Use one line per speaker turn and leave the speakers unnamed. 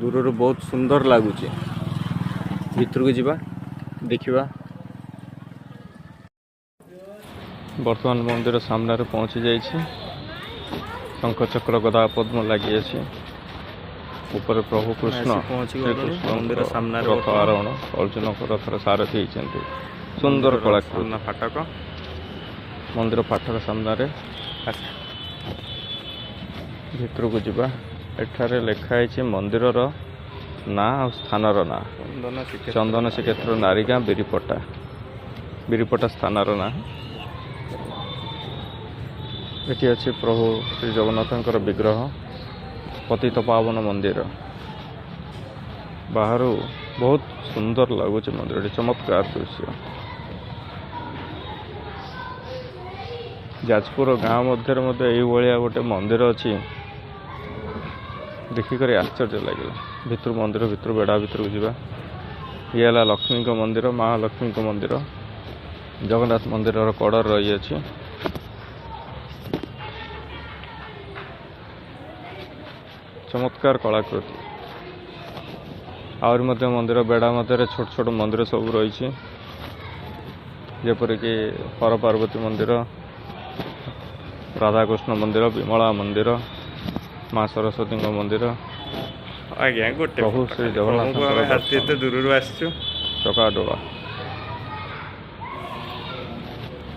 दूर बहुत सुंदर लगुच भितर को जीवा देखा। वर्तमान मंदिर सामने पहुंची जाइए। शंख चक्र गदा पद्म लगी ऊपर प्रभु कृष्ण मंदिर सामने रथ आरोहण अर्जुन रथर सारथी होती सुंदर कलाकृति फाटक मंदिर फाटक सामने भितर को जीवा। एठारे लिखाई मंदिर ना स्थानर ना चंदन श्रीक्षेत्र नारीगाँ बिरीपटा स्थानर ना। ये अच्छी प्रभु श्री जगन्नाथ विग्रह पतित पावन मंदिर बाहर बहुत सुंदर लगुच मंदिर चमत्कार दृश्य। जाजपुर गाँव मध्य ये गोटे मंदिर अच्छी देखिक आश्चर्य लगे। भितर मंदिर भितर बेड़ा भितर को जीवा। ये है लक्ष्मी मंदिर महालक्ष्मी मंदिर जगन्नाथ मंदिर कड़र रही अच्छी। चमत्कार कलाकृति आहरी मंदिर बेड़ा मध्य छोट छोट मंदिर सब रही जपरिक हर पार्वती मंदिर राधाकृष्ण मंदिर विमला मंदिर माँ सरस्वती मंदिर
आज्ञा गोटे
प्रभु श्री जगन्नाथ
दूर
चकाडोला।